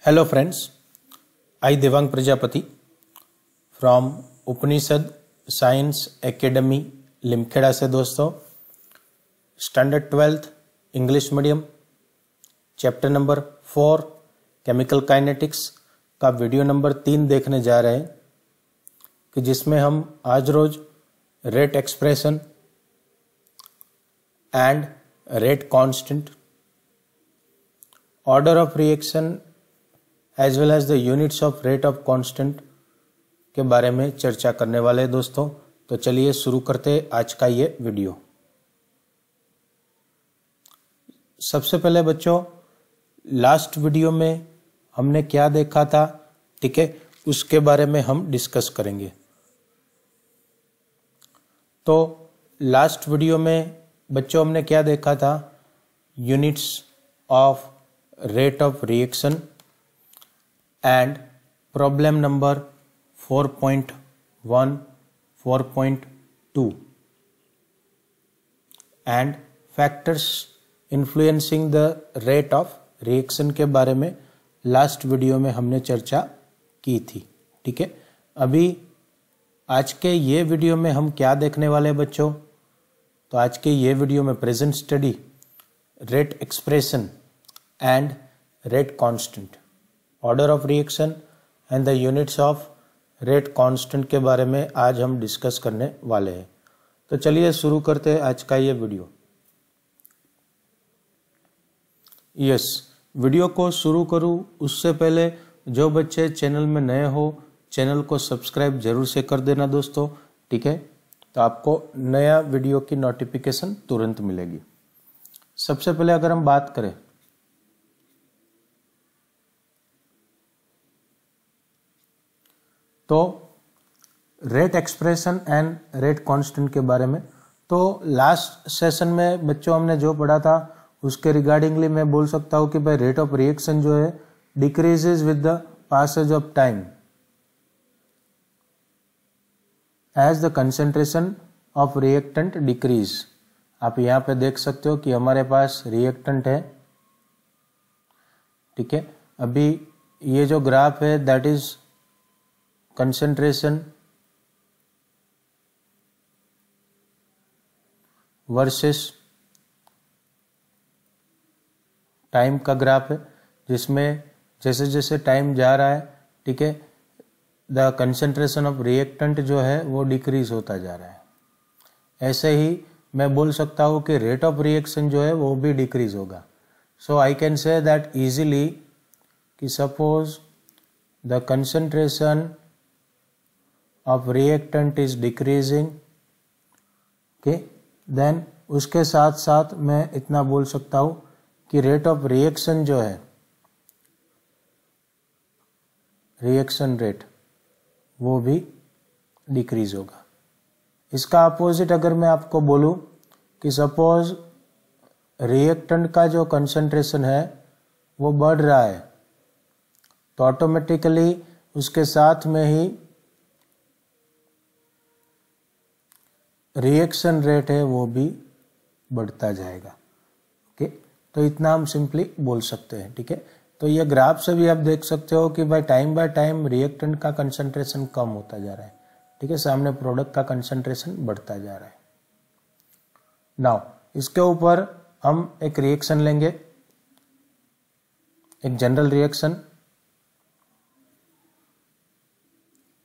Hello friends, I Devang Prajapati from Upanishad science academy Limkheda से दोस्तों standard 12th English medium chapter number 4 chemical kinetics का video number 3 देखने जा रहे हैं कि जिसमें हम आज रोज rate expression and rate constant order of reaction as well as the units of rate of constant के बारे में चर्चा करने वाले हैं दोस्तों। तो चलिए शुरू करते हैं आज का ये वीडियो। सबसे पहले बच्चों लास्ट वीडियो में हमने क्या देखा था, ठीक है, उसके बारे में हम डिस्कस करेंगे। तो लास्ट वीडियो में बच्चों हमने क्या देखा था, units of rate of reaction and problem number 4.1, 4.2 and factors influencing the rate of reaction के बारे में लास्ट वीडियो में हमने चर्चा की थी, ठीक है। अभी आज के ये वीडियो में हम क्या देखने वाले हैं बच्चों, तो आज के ये वीडियो में present study rate expression and rate constant, order of reaction and the units of rate constant के बारे में आज हम डिस्कस करने वाले हैं। तो चलिए शुरू करते हैं आज का ये वीडियो। यस, वीडियो को शुरू करूं उससे पहले जो बच्चे चैनल में नए हो चैनल को सब्सक्राइब जरूर से कर देना दोस्तों, ठीक है, तो आपको नया वीडियो की नोटिफिकेशन तुरंत मिलेगी। सबसे पहले अगर हम बात करें तो rate expression and rate constant के बारे में, तो लास्ट सेशन में बच्चों हमने जो पढ़ा था उसके रिगार्डिंगली मैं बोल सकता हूं कि भाई रेट ऑफ रिएक्शन जो है decreases with the passage of time as the concentration of reactant decrease. आप यहां पे देख सकते हो कि हमारे पास रिएक्टेंट है, ठीक है। अभी ये जो ग्राफ है that is concentration versus time का ग्राफ है, जिसमें जैसे जैसे टाइम जा रहा है, ठीक है, द कंसेंट्रेशन ऑफ रिएक्टेंट जो है वो डिक्रीज होता जा रहा है। ऐसे ही मैं बोल सकता हूँ कि रेट ऑफ रिएक्शन जो है वो भी डिक्रीज होगा। So I can say that easily कि suppose the concentration of reactant is decreasing, okay, then उसके साथ साथ मैं इतना बोल सकता हूं कि रेट ऑफ रिएक्शन जो है, रिएक्शन रेट, वो भी डिक्रीज होगा। इसका अपोजिट अगर मैं आपको बोलूं कि सपोज रिएक्टेंट का जो कंसंट्रेशन है वो बढ़ रहा है, तो ऑटोमेटिकली उसके साथ में ही रिएक्शन रेट है वो भी बढ़ता जाएगा, ओके। तो इतना हम सिंपली बोल सकते हैं, ठीक है। तो ये ग्राफ से भी आप देख सकते हो कि भाई टाइम बाय टाइम रिएक्टेंट का कंसंट्रेशन कम होता जा रहा है, ठीक है, सामने प्रोडक्ट का कंसंट्रेशन बढ़ता जा रहा है। नाउ इसके ऊपर हम एक रिएक्शन लेंगे, एक general reaction,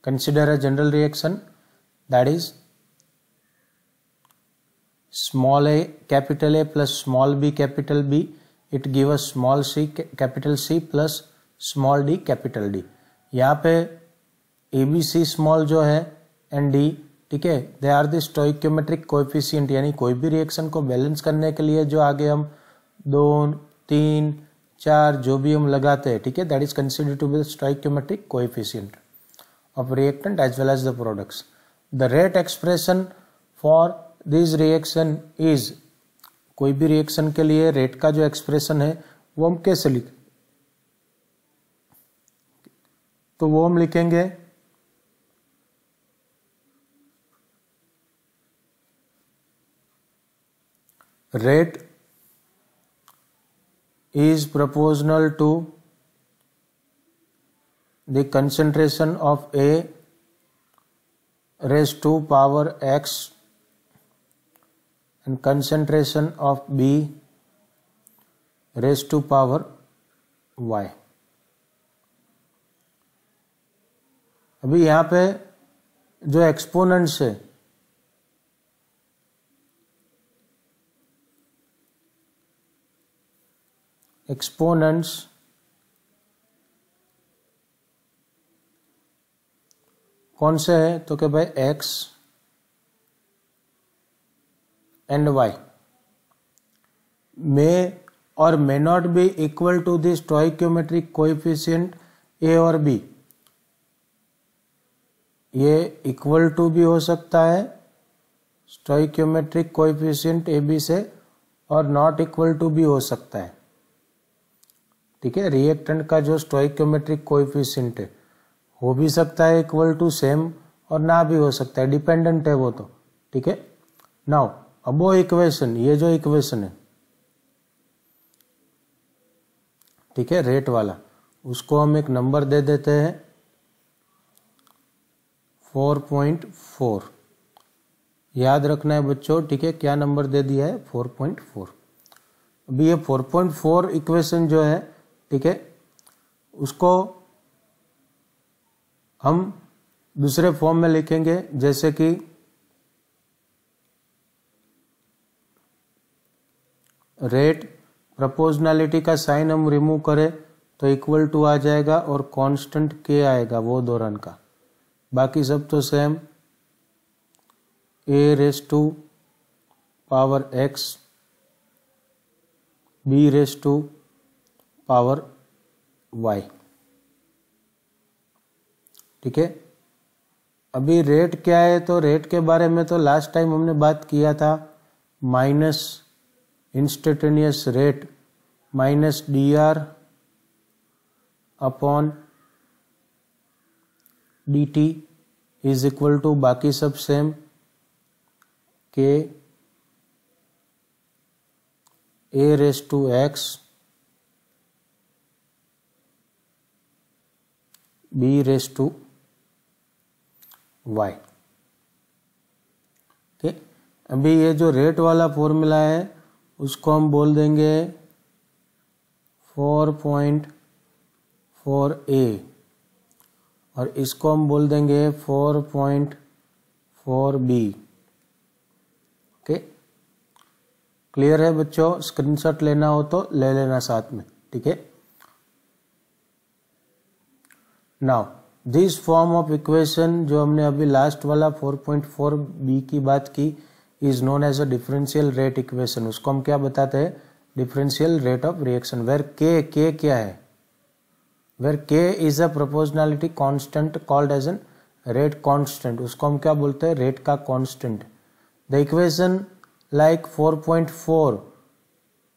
consider a general reaction that is small a capital A plus small b capital B, it give us small c capital C plus small d capital D। यहाँ पे ABC small जो है and D, ठीक है, they are the stoichiometric coefficient, यानी कोई भी reaction को बैलेंस करने के लिए जो आगे हम 2, 3, 4 जो भी हम लगाते हैं, ठीक है, that is considered to be the stoichiometric coefficient of reactant as well as the products. The rate expression for this reaction is, कोई भी रिएक्शन के लिए रेट का जो एक्सप्रेशन है वो हम कैसे लिखें, तो वो हम लिखेंगे rate is proportional to the concentration of A raise to power X and concentration of B raise to power Y. अभी यहाँ पे जो एक्सपोनेंट्स है एक्सपोनेंट्स कौन से है तो कि भाई x and y may or may not be equal to the stoichiometric coefficient a और b। ये इक्वल टू भी हो सकता है स्टोइकियोमेट्रिक कोएफिशिएंट ए बी से और नॉट इक्वल टू भी हो सकता है। ठीक है, रिएक्टेंट का जो स्टोइकियोमेट्रिक कोएफिशिएंट है हो भी सकता है इक्वल टू सेम और ना भी हो सकता है, डिपेंडेंट है वो तो। ठीक है, नाउ अब वो इक्वेशन, ये जो इक्वेशन है ठीक है रेट वाला, उसको हम एक नंबर दे देते हैं 4.4। याद रखना है बच्चों, ठीक है, क्या नंबर दे दिया है 4.4। अभी ये 4.4 इक्वेशन जो है ठीक है उसको हम दूसरे फॉर्म में लिखेंगे, जैसे कि रेट प्रोपोर्शनैलिटी का साइन हम रिमूव करें तो इक्वल टू आ जाएगा और कांस्टेंट के आएगा वो दौरान का, बाकी सब तो same. A raise to power X B raise to power Y. ठीक है, अभी रेट क्या है तो रेट के बारे में तो लास्ट टाइम हमने बात किया था, minus instantaneous rate minus D R upon D T is equal to बाकी सब same k A raise to x B raise to y. ठीक, अभी ये जो रेट वाला फॉर्मूला है उसको हम बोल देंगे 4.4a और इसको हम बोल देंगे 4.4b। ओके, क्लियर है बच्चों? स्क्रीनशॉट लेना हो तो ले लेना साथ में। ठीक है, now this form of equation जो हमने अभी लास्ट वाला 4.4b की बात की is known as a differential rate equation. उसको हम क्या बताते हैं? Differential rate of reaction, where K क्या है? Where K is a proportionality constant called as an rate constant. उसको हम क्या बोलते हैं? रेट का कांस्टेंट। द इक्वेशन लाइक 4.4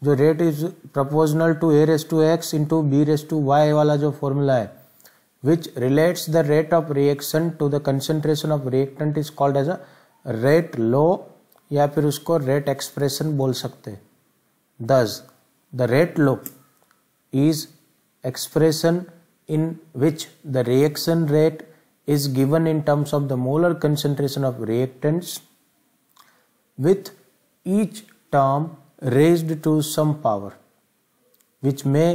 जो rate is proportional to A raise to X into B raise to Y वाला जो फॉर्मूला है which relates the rate of reaction to the concentration of reactant is called as a rate law या फिर उसको rate expression बोल सकते हैं। Thus, the rate law is expression in which the reaction rate is given in terms of the molar concentration of reactants with each term raised to some power which may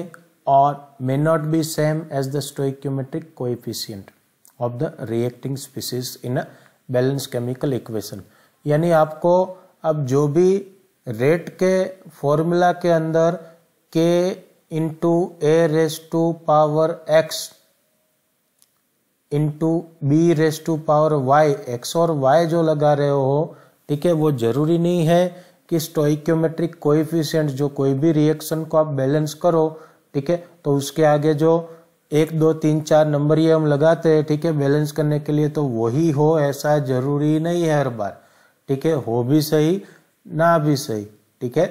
or may not be same as the stoichiometric coefficient of the reacting species in a balanced chemical equation। यानी आपको अब जो भी rate के formula के अंदर k into A raise to power x into B raise to power y, x और y जो लगा रहे हो, ठीक है, वो जरूरी नहीं है कि स्टोइकियोमेट्रिक कोएफिशिएंट जो कोई भी रिएक्शन को आप बैलेंस करो, ठीक है, तो उसके आगे जो 1 2 3 4 नंबर ये हम लगाते हैं, ठीक है, बैलेंस करने के लिए, तो वही हो ऐसा जरूरी नहीं है हर बार। ठीक है, हो भी सही ना भी सही। ठीक है,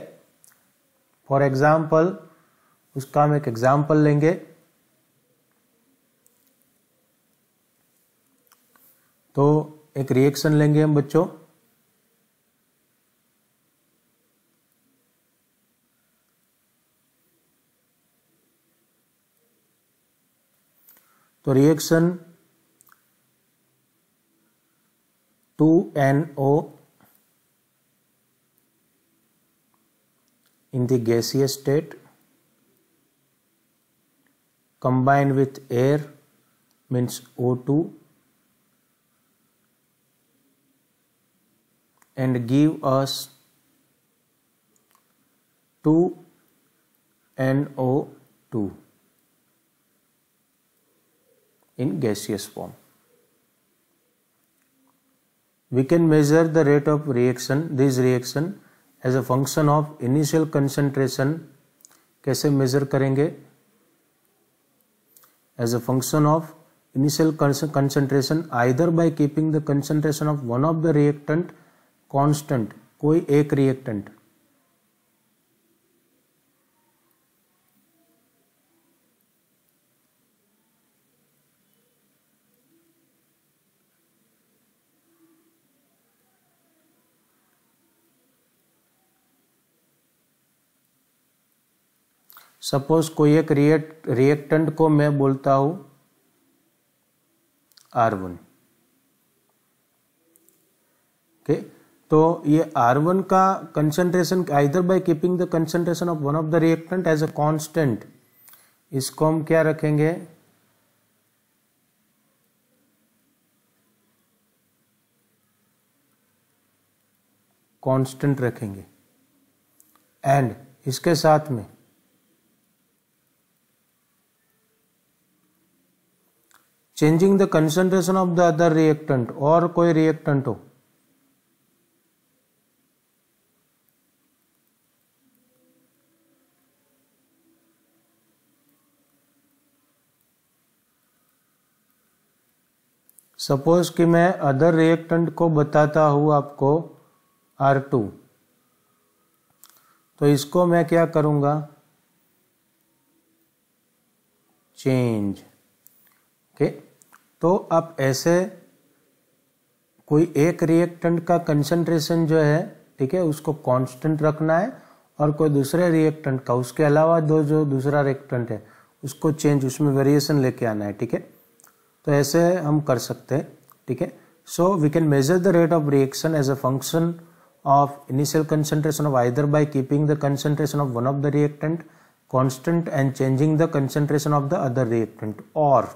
फॉर एग्जाम्पल उसका हम एक एग्जाम्पल लेंगे। तो एक रिएक्शन लेंगे हम बच्चों, तो reaction 2NO in the gaseous state combined with air means O2 and give us 2NO2 in gaseous form. We can measure the rate of this reaction as a function of initial concentration. कैसे measure करेंगे? As a function of initial concentration either by keeping the concentration of one of the reactant constant, कोई एक reactant, suppose कोई एक reactant को मैं बोलता हूं R1, ओके, तो ये R1 का concentration either by keeping the concentration of one of the reactant as a constant, इसको हम क्या रखेंगे? कांस्टेंट रखेंगे। एंड इसके साथ में changing the concentration of the other reactant, और कोई रिएक्टेंट हो, सपोज कि मैं अदर रिएक्टेंट को बताता हूं आपको R2, तो इसको मैं क्या करूंगा? चेंज। ओके, तो आप ऐसे कोई एक रिएक्टेंट का कंसंट्रेशन जो है, ठीक है, उसको कांस्टेंट रखना है, और कोई दूसरे रिएक्टेंट का, उसके अलावा जो दूसरा रिएक्टेंट है उसको चेंज, उसमें वेरिएशन लेके आना है, ठीक है। तो ऐसे हम कर सकते हैं, ठीक है। So we can measure the rate of reaction as a function of initial concentration of either by keeping the concentration of one of the reactant constant and changing the concentration of the other reactant. और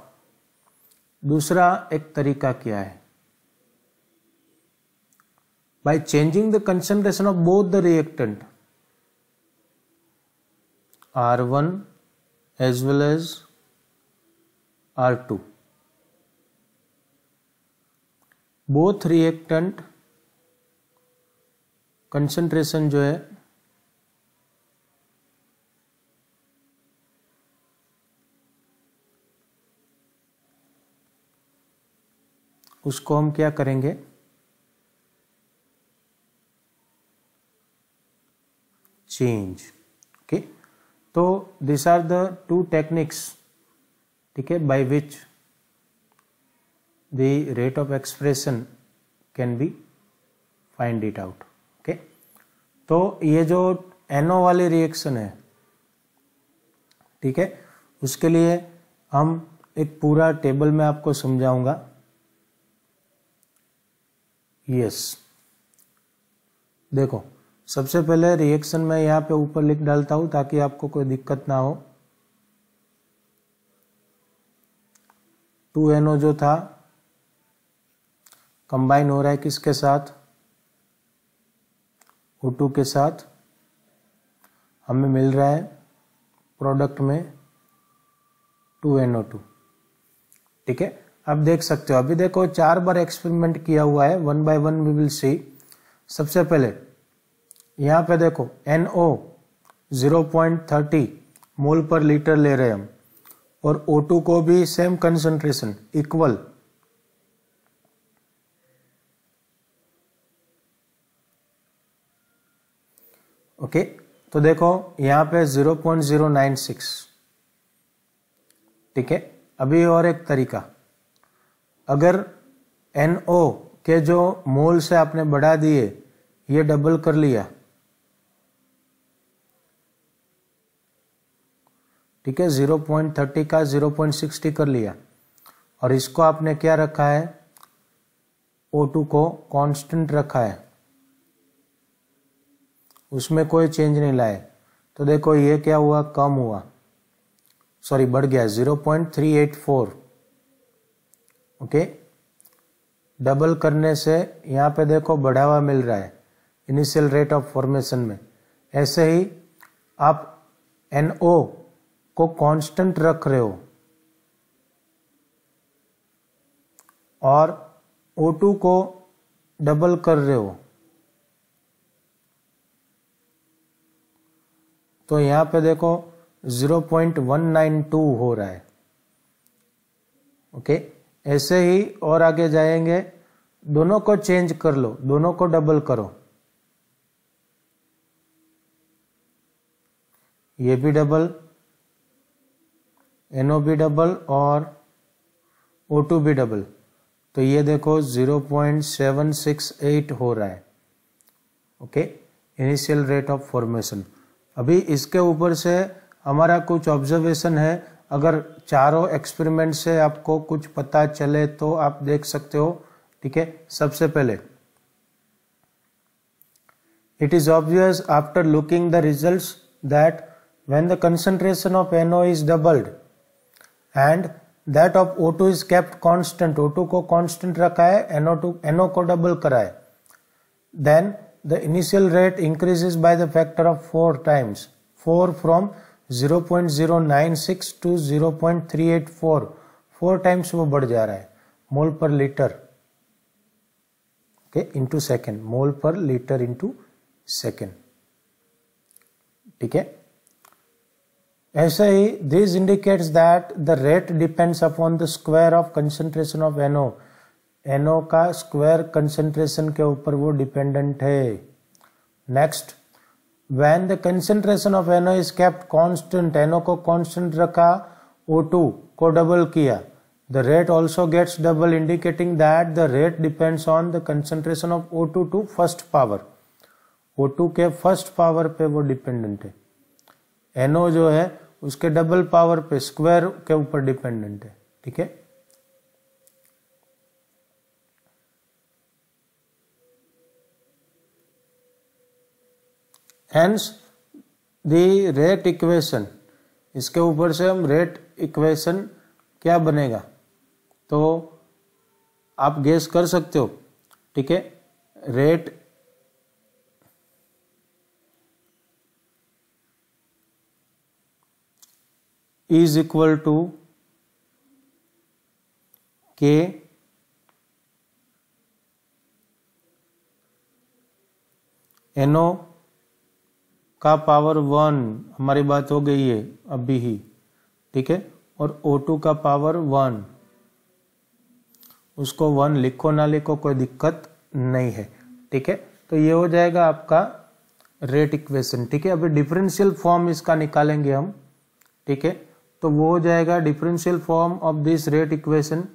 दूसरा एक तरीका क्या है? By changing the concentration of both the reactant R1 as well as R2, both reactant concentration जो है उसको हम क्या करेंगे? चेंज। ओके, तो this are the two techniques, ठीक है, by which the rate of expression can be find it out. Okay, तो ये जो NO वाली रिएक्शन है, ठीक है, उसके लिए हम एक पूरा टेबल में आपको समझाऊंगा। यस, देखो, सबसे पहले रिएक्शन में यहां पे ऊपर लिख डालता हूं ताकि आपको कोई दिक्कत ना हो। 2NO जो था कंबाइन हो रहा है किसके साथ? O2 के साथ। हमें मिल रहा है प्रोडक्ट में 2NO2, ठीक है। अब देख सकते हो, अभी देखो 4 बार एक्सपेरिमेंट किया हुआ है, 1 बाय 1 वी विल सी। सबसे पहले यहां पे देखो NO 0.30 मोल पर लीटर ले रहे हैं हम, और O2 को भी सेम कंसंट्रेशन इक्वल, ओके। तो देखो यहां पे 0.096, ठीक है। अभी और एक तरीका, अगर NO के जो मोल से आपने बढ़ा दिए, ये डबल कर लिया, ठीक है, 0.30 का 0.60 कर लिया, और इसको आपने क्या रखा है, O2 को कांस्टेंट रखा है, उसमें कोई चेंज नहीं लाए, तो देखो ये क्या हुआ, कम हुआ, सॉरी बढ़ गया 0.384। ओके, डबल करने से यहाँ पे देखो बढ़ावा मिल रहा है इनिशियल रेट ऑफ फॉर्मेशन में। ऐसे ही आप NO को कांस्टेंट रख रहे हो और O2 को डबल कर रहे हो, तो यहाँ पे देखो 0.192 हो रहा है। ओके, ऐसे ही और आगे जाएंगे, दोनों को चेंज कर लो, दोनों को डबल करो, ये भी डबल, NO भी डबल और O2 भी डबल, तो ये देखो 0.768 हो रहा है। Okay, initial rate of formation. अभी इसके ऊपर से हमारा कुछ ऑब्जर्वेशन है, अगर चारों एक्सपेरिमेंट से आपको कुछ पता चले तो आप देख सकते हो। ठीक है, सबसे पहले it is obvious after looking the results that when the concentration of NO is doubled and that of O2 is kept constant, O2 को कांस्टेंट रखा है, NO को डबल करा है, then the initial rate increases by the factor of 4 times, 4 from 0.096 to 0.384, 4 times वो बढ़ जा रहा है mole per litre, okay, into second, mole per litre into second. ठीक है, ऐसे ही this indicates that the rate depends upon the square of concentration of NO का स्क्वायर कंसंट्रेशन के ऊपर वो डिपेंडेंट है। Next, when the concentration of NO is kept constant, NO को constant रखा, O2 को डबल किया, the rate also gets double, indicating that the rate depends on the concentration of O2 to first power, O2 के first power पे वो dependent है, NO जो है उसके डबल पावर पे, स्क्वायर के ऊपर डिपेंडेंट है। ठीक है, हेंस द रेट इक्वेशन, इसके ऊपर से हम रेट इक्वेशन क्या बनेगा तो आप गेस कर सकते हो। ठीक है, rate is equal to K NO का पावर 1, हमारी बात हो गई है अभी ही। ठीक है, और O2 का पावर 1, उसको 1 लिखो ना लिखो कोई दिक्कत नहीं है। ठीक है, तो ये हो जाएगा आपका रेट इक्वेशन। ठीक है, अभी डिफरेंशियल फॉर्म इसका निकालेंगे हम। ठीक है, तो वो हो जाएगा differential form of this rate equation,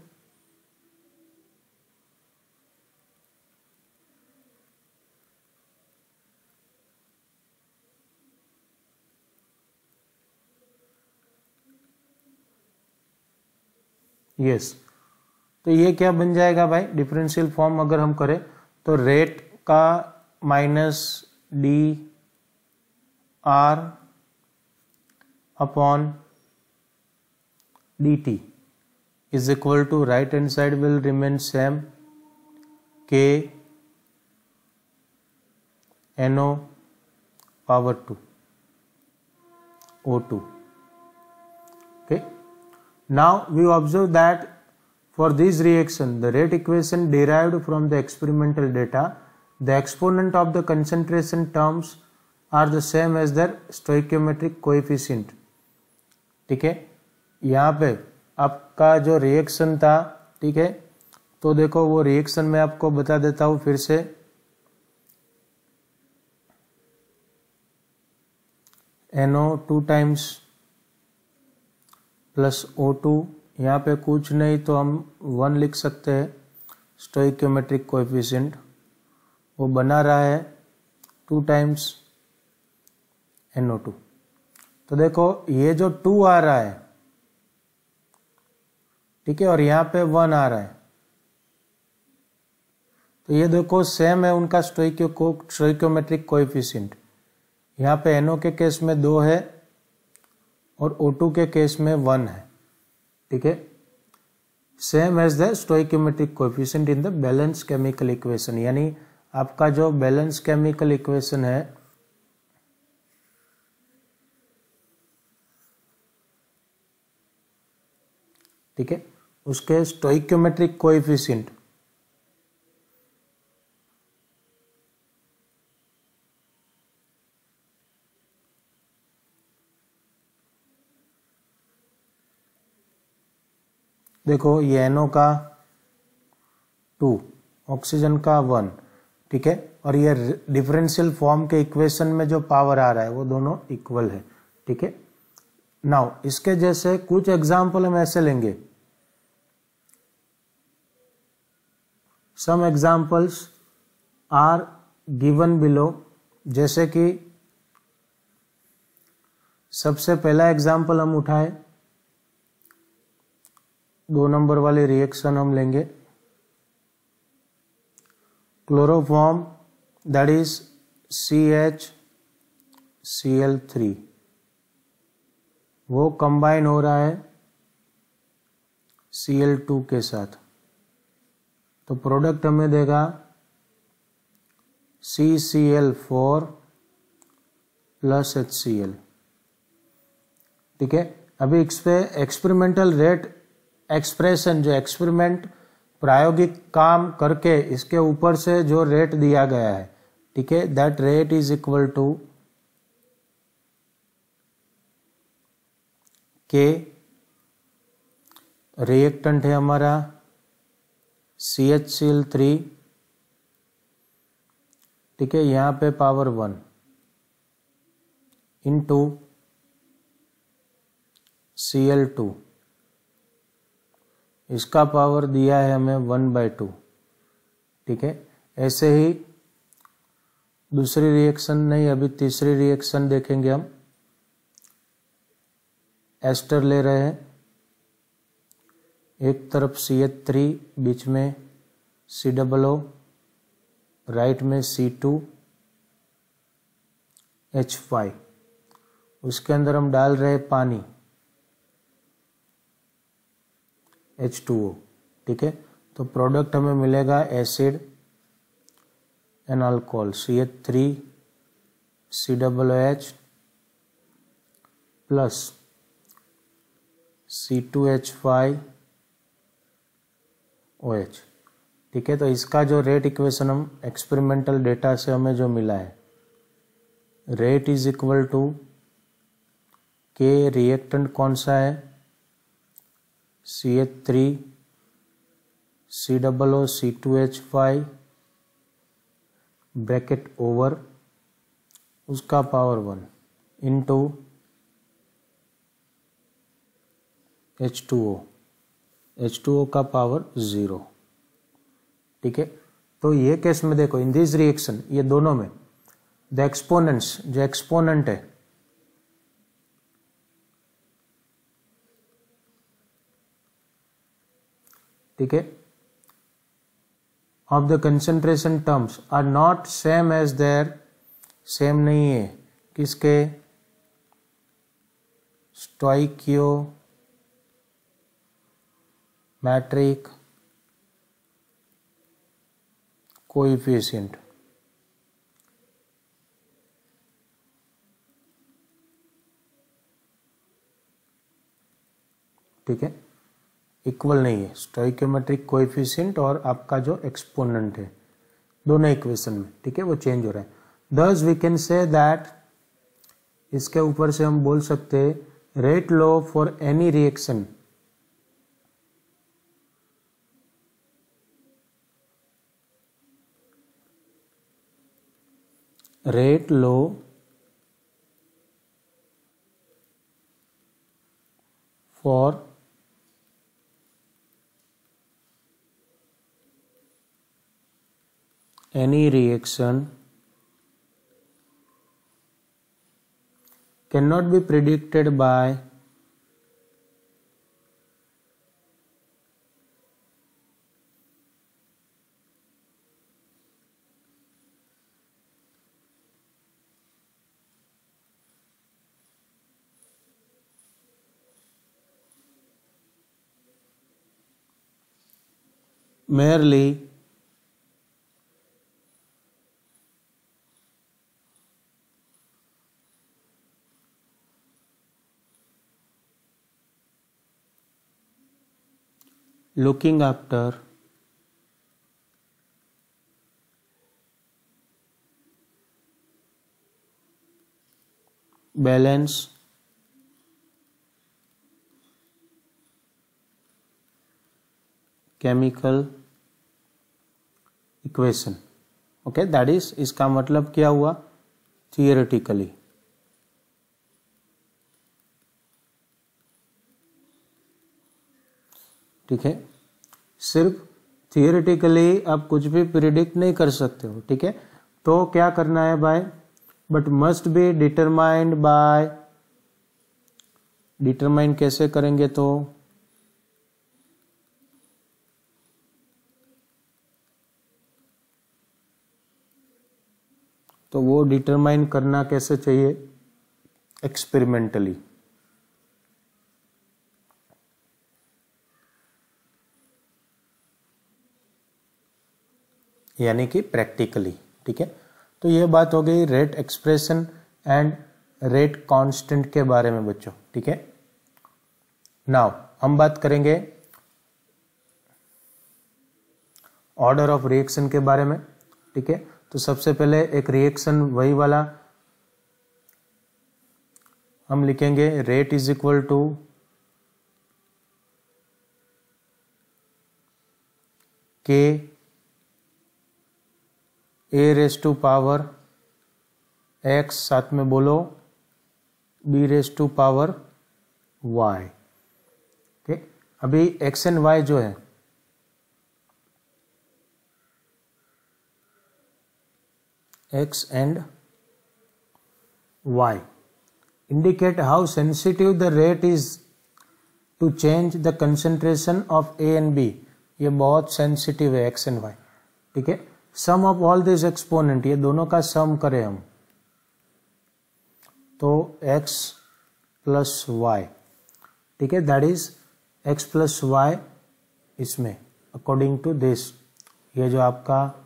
yes. तो ये क्या बन जाएगा भाई, डिफरेंशियल फॉर्म अगर हम करें तो रेट का minus D R upon D T is equal to, right hand side will remain same, K NO पावर 2 O2। okay, now we observe that for this reaction the rate equation derived from the experimental data, the exponent of the concentration terms are the same as their stoichiometric coefficient। ठीक है, यहाँ पे आपका जो reaction था, ठीक है, तो देखो वो रिएक्शन मैं आपको बता देता हूं फिर से। NO 2 टाइम्स प्लस O2, यहाँ पे कुछ नहीं तो हम 1 लिख सकते हैं, स्टोइकियोमेट्रिक कोएफिशिएंट वो बना रहा है 2 टाइम्स NO2। तो देखो ये जो 2 आ रहा है ठीक है, और यहाँ पे 1 आ रहा है। तो ये देखो सेम है उनका स्टोइकियोमेट्रिक कोएफिशिएंट। यहाँ पे NO के केस में 2 है और O2 के केस में 1 है। ठीक है, same as the stoichiometric coefficient in the balance chemical equation, यानी आपका जो बैलेंस केमिकल इक्वेशन है ठीक है, उसके स्टोइकियोमेट्रिक कोएफिशिएंट देखो, ये NO का 2, ऑक्सीजन का 1, ठीक है, और ये डिफरेंशियल फॉर्म के इक्वेशन में जो पावर आ रहा है वो दोनों इक्वल है। ठीक है, नाउ इसके जैसे कुछ एग्जाम्पल हम ऐसे लेंगे। Some examples are given below, जैसे कि सबसे पहला एग्जाम्पल हम उठाए, 2 नंबर वाले रिएक्शन हम लेंगे। क्लोरोफॉर्म दैट इज CHCl3, वो कंबाइन हो रहा है Cl2 के साथ, तो प्रोडक्ट हमें देगा CCl4 प्लस HCl। ठीक है, अभी इस पे एक्सपेरिमेंटल रेट एक्सप्रेशन, जो एक्सपेरिमेंट प्रायोगिक काम करके इसके ऊपर से जो रेट दिया गया है, ठीक है, that rate is equal to K, reactant है हमारा CHCl3, ठीक है, यहाँ पे पावर 1 इंटू Cl2, इसका पावर दिया है हमें 1/2। ठीक है, ऐसे ही दूसरी रिएक्शन नहीं, अभी तीसरी रिएक्शन देखेंगे हम। एस्टर ले रहे हैं, एक तरफ CH3, बीच में COO, राइट में C2H5, उसके अंदर हम डाल रहे हैं पानी H2O। ठीक है, तो प्रोडक्ट हमें मिलेगा acid and alcohol CH3COOH plus C2H5OH। ठीक है, तो इसका जो रेट इक्वेशन हम एक्सपेरिमेंटल डेटा से हमें जो मिला है, rate is equal to K, reactant कौन सा है CH3COO C2H5 ब्रैकेट ओवर उसका पावर 1 इंटू H2O का पावर 0। ठीक है, तो ये केस में देखो, इन दिस रिएक्शन, ये दोनों में द एक्सपोनेंट्स, जो एक्सपोनेंट है ठीक है, of the concentration terms are not same as there, सेम नहीं है किसके, स्टोइकियोमेट्रिक कोएफिशिएंट। ठीक है, इक्वल नहीं है स्टोइकियोमेट्रिक कोएफिशिएंट और आपका जो एक्सपोनेंट है, दोनों इक्वेशन में, ठीक है, वो चेंज हो रहा है। दस वी कैन से दैट, इसके ऊपर से हम बोल सकते हैं, rate low for any reaction rate low for any reaction cannot be predicted by merely looking after balance chemical equation. Okay, that is, इसका मतलब क्या हुआ, थियोरेटिकली। ठीक है, सिर्फ थियोरेटिकली आप कुछ भी प्रिडिक्ट नहीं कर सकते हो। ठीक है, तो क्या करना है भाई, but must be determined by, determine कैसे करेंगे, तो वो डिटरमाइन करना कैसे चाहिए, एक्सपेरिमेंटली। यानी कि प्रैक्टिकली। ठीक है, तो ये बात हो गई rate expression and rate constant के बारे में बच्चों। ठीक है, नाउ हम बात करेंगे ऑर्डर ऑफ रिएक्शन के बारे में। ठीक है, तो सबसे पहले एक रिएक्शन वही वाला हम लिखेंगे, रेट इज इक्वल टू के ए रेस टू पावर एक्स, साथ में बोलो B raise to power Y. ठीक, अभी एक्स एंड वाई जो है, x and y indicate how sensitive the rate is to change the concentration of A and B। ये बहुत सेंसिटिव है x and y। ठीक है, सम ऑफ ऑल दिस एक्सपोनेंट, ये दोनों का सम करें हम तो x प्लस वाई। ठीक है, that is x plus Y, इसमें अकॉर्डिंग टू दिस, ये जो आपका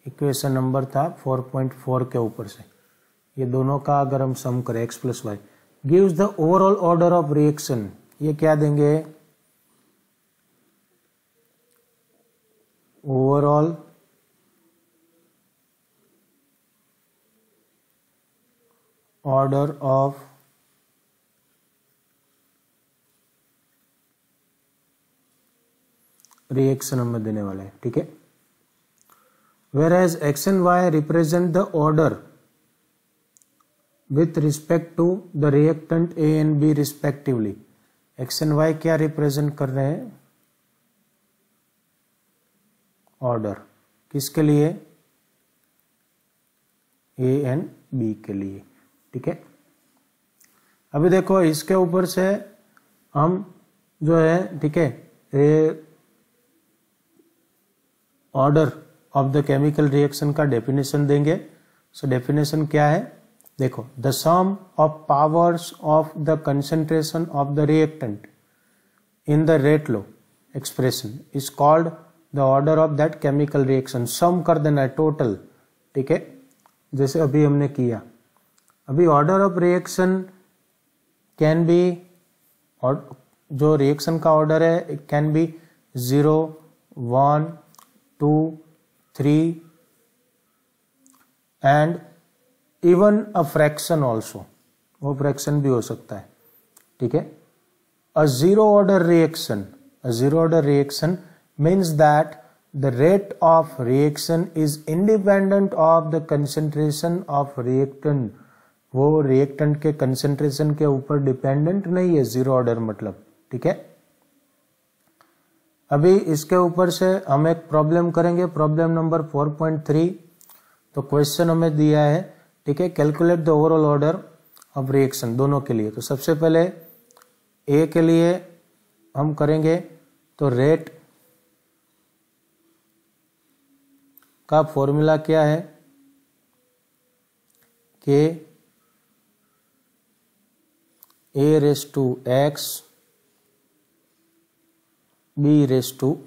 इक्वेशन नंबर था 4.4 के ऊपर से, ये दोनों का अगर हम सम करें x plus Y gives the overall order of reaction. ये क्या देंगे, ओवरऑल ऑर्डर ऑफ रिएक्शन हमें देने वाला है। ठीक है, whereas x and y represent the order with respect to the reactant A and B respectively। x and y क्या represent कर रहे हैं, ऑर्डर, किसके लिए, A and B के लिए। ठीक है, अभी देखो इसके ऊपर से हम जो है, ठीक है, order of the chemical reaction का डेफिनेशन देंगे। सो डेफिनेशन क्या है, देखो, the sum of powers of the concentration of the reactant in the rate law expression is called the order of that chemical reaction. Sum कर देना है total. ठीक है, जैसे अभी हमने किया, अभी order of reaction can be, और जो रिएक्शन का ऑर्डर है it can be 0, 1, 2, 3 and even a fraction also, वो फ्रैक्शन भी हो सकता है। ठीक है, a zero order reaction, a zero order reaction means that the rate of reaction is independent of the concentration of reactant। वो reactant के concentration के ऊपर डिपेंडेंट नहीं है जीरो ऑर्डर मतलब। ठीक है, अभी इसके ऊपर से हम एक प्रॉब्लम करेंगे, प्रॉब्लम नंबर 4.3। तो क्वेश्चन हमें दिया है, ठीक है, calculate the overall order of reaction दोनों के लिए। तो सबसे पहले ए के लिए हम करेंगे, तो रेट का फॉर्मूला क्या है, k A raise to x B raise to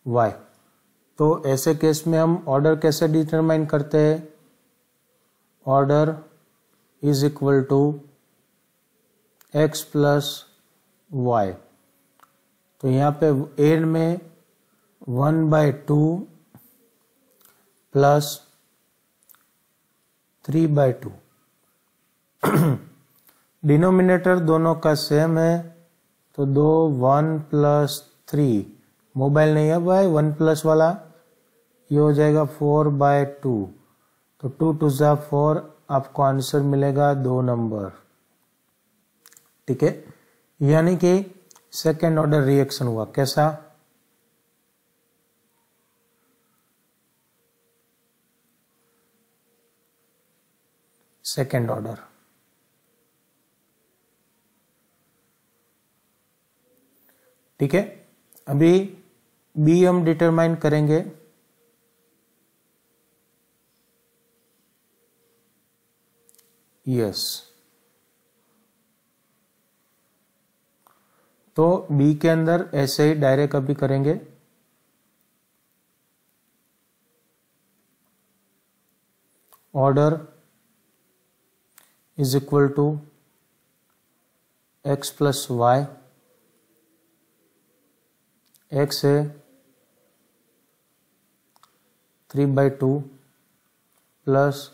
y। तो ऐसे केस में हम ऑर्डर कैसे डिटरमाइन करते हैं? Order is equal to x plus y। तो यहाँ पे एंड में 1/2 प्लस 3/2। डिनोमिनेटर दोनों का सेम है, तो 2 1 प्लस 3, मोबाइल नहीं है भाई 1 प्लस वाला, ये हो जाएगा 4/2। तो 2 2 जा 4, आपको आंसर मिलेगा 2 नंबर। ठीक है, यानी कि सेकेंड ऑर्डर रिएक्शन हुआ। कैसा? Second order. ठीक है, अभी बी हम डिटरमाइन करेंगे। यस, तो बी के अंदर ऐसे ही डायरेक्ट अभी करेंगे। Order is equal to x plus Y. x है 3/2 प्लस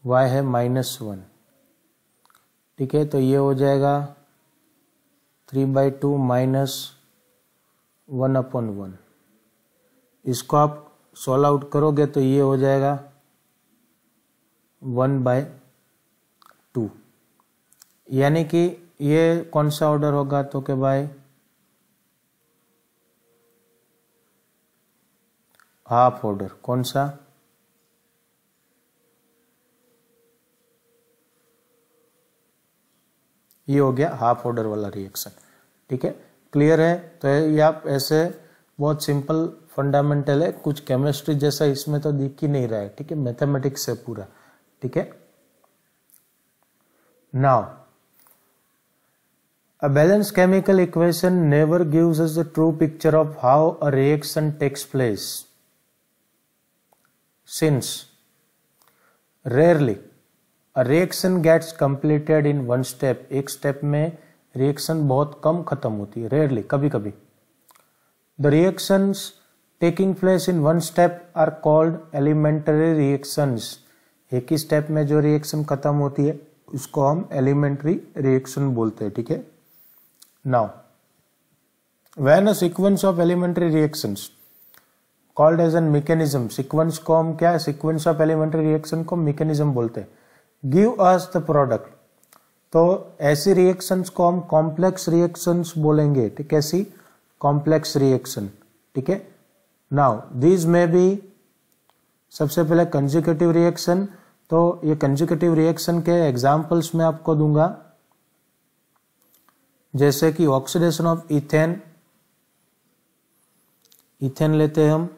y है -1। ठीक है, तो ये हो जाएगा 3/2 माइनस 1/1। इसको आप सॉल्व आउट करोगे तो ये हो जाएगा 1/2। यानी कि ये कौन सा ऑर्डर होगा? तो कि भाई हाफ ऑर्डर। कौन सा? ये हो गया हाफ ऑर्डर वाला रिएक्शन। ठीक है, क्लियर है? तो ये आप ऐसे बहुत सिंपल फंडामेंटल है, कुछ केमिस्ट्री जैसा इसमें तो दिख ही नहीं रहा है। ठीक है, मैथमेटिक्स है पूरा। ठीक है, now a balanced chemical equation never gives us the true picture of how a reaction takes place, since rarely a reaction gets completed in one step। एक स्टेप में रिएक्शन बहुत कम खत्म होती है, रेयरली, कभी कभी। The reactions taking place in one step are called elementary reactions। एक ही step में जो रिएक्शन खत्म होती है उसको हम एलिमेंट्री रिएक्शन बोलते हैं। ठीक है, now when a sequence of elementary reactions called as an mechanism, sequence को हम क्या, सीक्वेंस ऑफ एलिमेंट्री रिएक्शन को मैकेनिज्म बोलते हैं। गिव अस द प्रोडक्ट, तो ऐसी रिएक्शंस को हम कॉम्प्लेक्स रिएक्शंस बोलेंगे। ठीक है, ऐसी कॉम्प्लेक्स रिएक्शन। ठीक है, नाउ दीज में बी, सबसे पहले कंजुगेटिव रिएक्शन। तो ये कंजुगेटिव रिएक्शन के एग्जांपल्स मैं आपको दूंगा, जैसे कि ऑक्सीडेशन ऑफ इथेन। इथेन लेते हैं हम,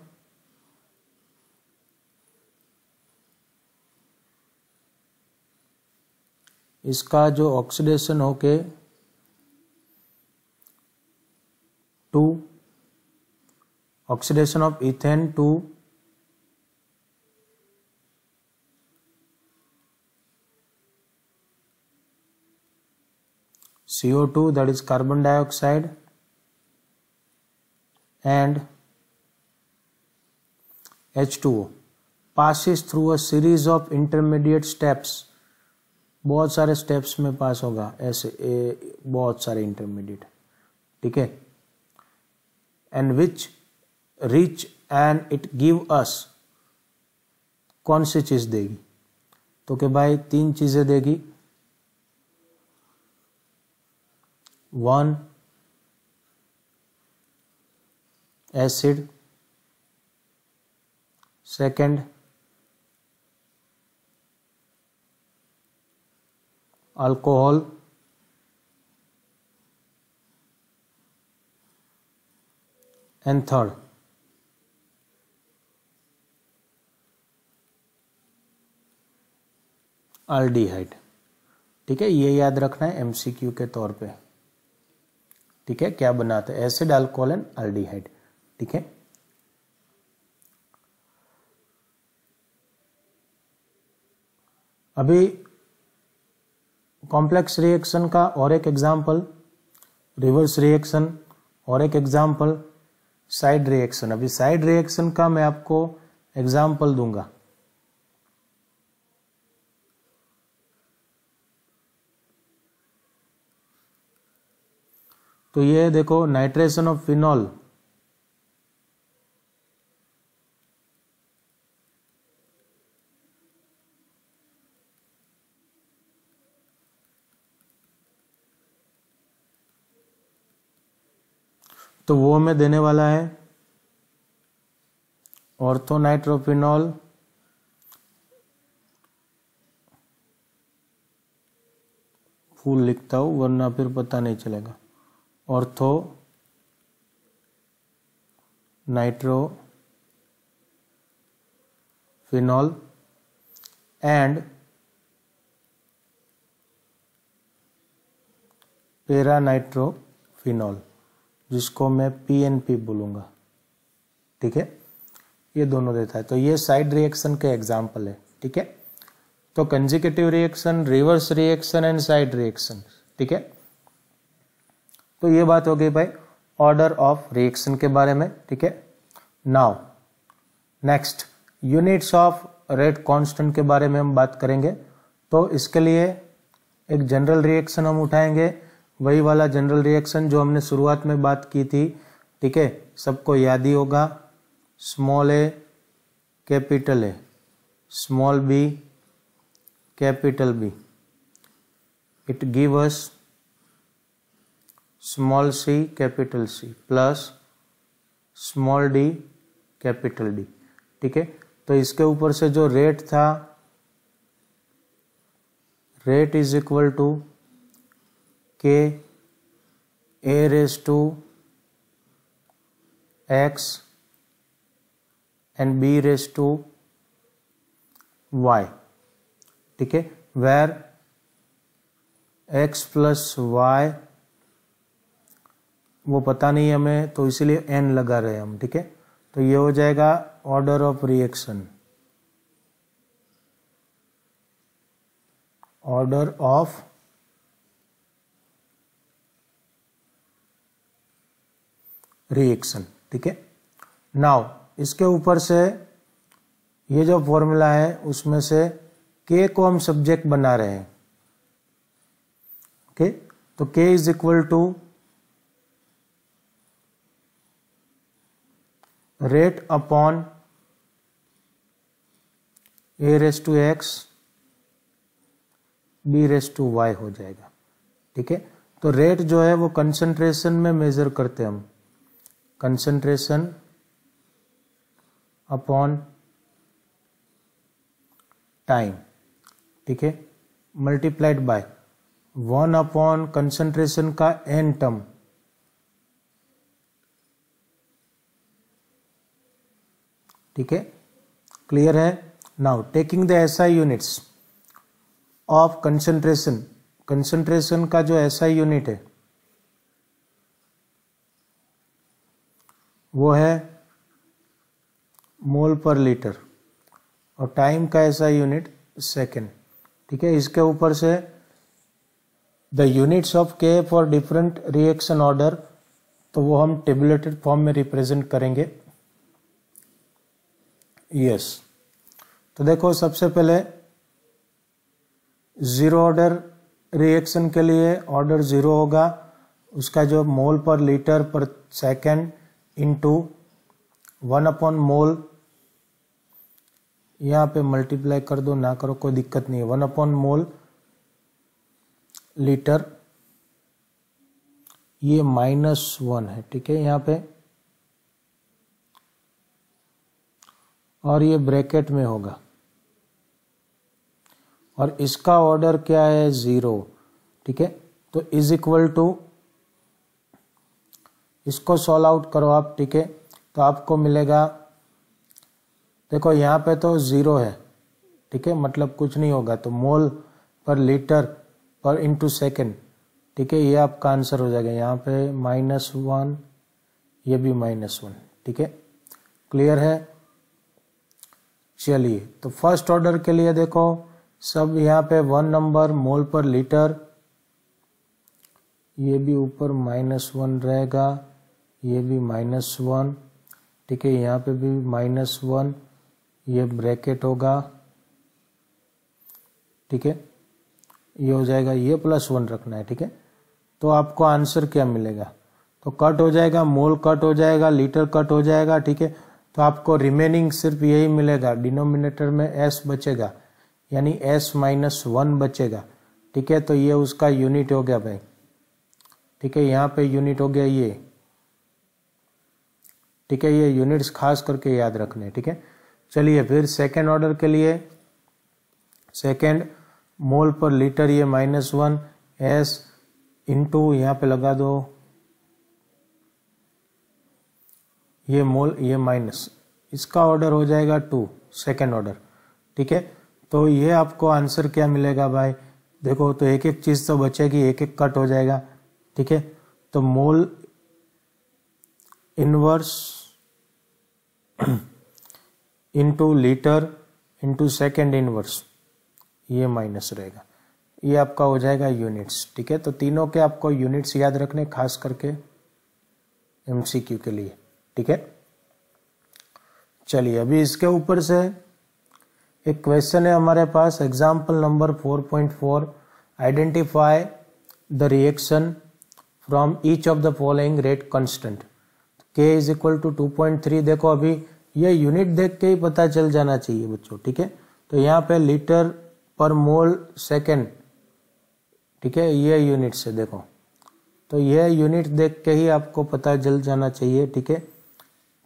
इसका जो ऑक्सीडेशन होके to, oxidation of ethane to CO2, that is carbon dioxide, and H2O passes through a series of intermediate steps। बहुत सारे स्टेप्स में पास होगा ऐसे, बहुत सारे इंटरमीडिएट। ठीक है, and which rich and it give अस, कौन सी चीज देगी? तो कि भाई 3 चीजें देगी। 1 acid, second alcohol, and third aldehyde. ठीक है, ये याद रखना है एमसीक्यू के तौर पे। ठीक है, क्या बनाते हैं? Acid, alcohol and aldehyde. ठीक है, अभी कॉम्प्लेक्स रिएक्शन का और एक एग्जाम्पल, रिवर्स रिएक्शन, और एक एग्जाम्पल साइड रिएक्शन। अभी साइड रिएक्शन का मैं आपको एग्जाम्पल दूंगा। तो ये देखो, नाइट्रेशन ऑफ फिनॉल, तो वो हमें देने वाला है ऑर्थोनाइट्रोफिनॉल फुल लिखता हूं वरना फिर पता नहीं चलेगा। ऑर्थो नाइट्रोफिनॉल एंड पैरानाइट्रोफिनॉल, जिसको मैं PNP बोलूंगा। ठीक है, ये दोनों देता है। तो ये साइड रिएक्शन के एग्जाम्पल है। ठीक है, तो consecutive reaction, reverse reaction and side reaction. ठीक है, तो ये बात हो गई भाई ऑर्डर ऑफ रिएक्शन के बारे में। ठीक है, now next units of rate constant के बारे में हम बात करेंगे। तो इसके लिए एक जनरल रिएक्शन हम उठाएंगे, वही वाला जनरल रिएक्शन जो हमने शुरुआत में बात की थी। ठीक है, सबको याद ही होगा, small A capital A, small B capital B, it give us small C capital C plus small D capital D. ठीक है, तो इसके ऊपर से जो रेट था, रेट इज इक्वल टू के a raise to x and b raise to y. ठीक है, वेर एक्स प्लस वाई वो पता नहीं हमें, तो इसीलिए n लगा रहे हैं हम। ठीक है, तो ये हो जाएगा order of reaction, order of reaction. ठीक है, नाउ इसके ऊपर से ये जो फॉर्मूला है उसमें से K को हम सब्जेक्ट बना रहे हैं। ओके, तो K is equal to rate upon A raise to x B raise to Y हो जाएगा। ठीक है, तो रेट जो है वो कंसंट्रेशन में मेजर करते हैं हम, कंसंट्रेशन अपॉन टाइम। ठीक है, मल्टीप्लाइड बाय 1 अपॉन कंसंट्रेशन का n टर्म, ठीक है, क्लियर है। Now taking the SI units of concentration, concentration का जो SI यूनिट है वो है मोल पर लीटर और टाइम का SI यूनिट सेकेंड। ठीक है, इसके ऊपर से the units of K for different reaction order, तो वो हम टेबुलेटेड फॉर्म में रिप्रेजेंट करेंगे। यस, तो देखो सबसे पहले जीरो ऑर्डर रिएक्शन के लिए ऑर्डर जीरो होगा, उसका जो मोल पर लीटर पर सेकेंड इंटू 1 अपॉन मोल, यहाँ पे मल्टीप्लाई कर दो, ना करो कोई दिक्कत नहीं है, 1 अपॉन मोल लीटर, ये -1 है। ठीक है, यहाँ पे और ये ब्रैकेट में होगा और इसका ऑर्डर क्या है 0। ठीक है, तो इज इक्वल टू, इसको सॉल्व आउट करो आप। ठीक है, तो आपको मिलेगा, देखो यहाँ पे तो 0 है। ठीक है, मतलब कुछ नहीं होगा, तो मोल पर लीटर पर इंटू सेकेंड। ठीक है, ये आपका आंसर हो जाएगा। यहाँ पे -1, ये भी -1। ठीक है, क्लियर है। चलिए, तो फर्स्ट ऑर्डर के लिए देखो सब यहाँ पे 1 नंबर मोल पर लीटर, ये भी ऊपर -1 रहेगा, ये भी -1, ठीक है, यहाँ पे भी -1, ये ब्रैकेट होगा, ठीक है, ये हो जाएगा, ये +1 रखना है, ठीक है। तो आपको आंसर क्या मिलेगा, तो कट हो जाएगा, मोल कट हो जाएगा, लीटर कट हो जाएगा, ठीक है। तो आपको रिमेनिंग सिर्फ यही मिलेगा, डिनोमिनेटर में s बचेगा, यानी s-1 बचेगा, ठीक है। तो ये उसका यूनिट हो गया भाई, ठीक है, यहाँ पे यूनिट हो गया ये, ठीक है। ये यूनिट्स खास करके याद रखने, ठीक है। चलिए फिर सेकेंड ऑर्डर के लिए, सेकेंड मोल पर लीटर, ये -1 s इंटू यहाँ पे लगा दो, ये मोल, ये माइनस, इसका ऑर्डर हो जाएगा 2, सेकेंड ऑर्डर, ठीक है। तो ये आपको आंसर क्या मिलेगा भाई, देखो तो एक एक चीज तो बचेगी, एक एक कट हो जाएगा, ठीक है। तो mole inverse into litre into second inverse, ये माइनस रहेगा, ये आपका हो जाएगा यूनिट्स, ठीक है। तो तीनों के आपको यूनिट्स याद रखने, खास करके एमसीक्यू के लिए, ठीक है। चलिए अभी इसके ऊपर से एक क्वेश्चन है हमारे पास, example number 4.4, identify the reaction from each of the following rate constant, k = 2.3। देखो अभी ये यूनिट देख के ही पता चल जाना चाहिए बच्चों, ठीक है। तो यहाँ पे लीटर पर मोल सेकेंड, ठीक है, ये यूनिट से देखो, तो ये यूनिट देख के ही आपको पता चल जाना चाहिए, ठीक है,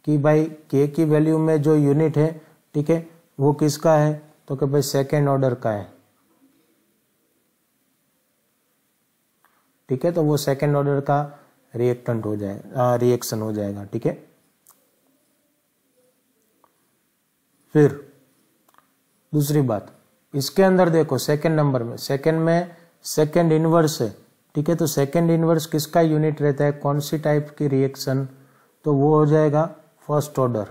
कि भाई k की वैल्यू में जो यूनिट है, ठीक है, वो किसका है, तो कि भाई सेकेंड ऑर्डर का है, ठीक है। तो वो सेकेंड ऑर्डर का रिएक्टेंट हो जाएगा, रिएक्शन हो जाएगा, ठीक है। फिर दूसरी बात, इसके अंदर देखो सेकेंड नंबर में, सेकेंड इनवर्स है, ठीक है। तो सेकेंड इनवर्स किसका यूनिट रहता है, कौन सी टाइप की रिएक्शन, तो वो हो जाएगा फर्स्ट ऑर्डर,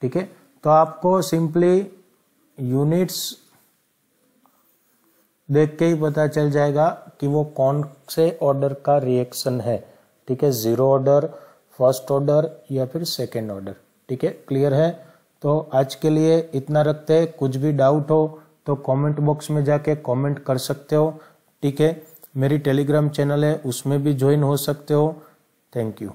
ठीक है। तो आपको सिंपली यूनिट्स देख के ही पता चल जाएगा कि वो कौन से ऑर्डर का रिएक्शन है, ठीक है, 0 ऑर्डर, फर्स्ट ऑर्डर या फिर सेकेंड ऑर्डर, ठीक है। क्लियर है। तो आज के लिए इतना रखते हैं, कुछ भी डाउट हो तो कमेंट बॉक्स में जाके कमेंट कर सकते हो, ठीक है। मेरी टेलीग्राम चैनल है, उसमें भी ज्वाइन हो सकते हो। Thank you.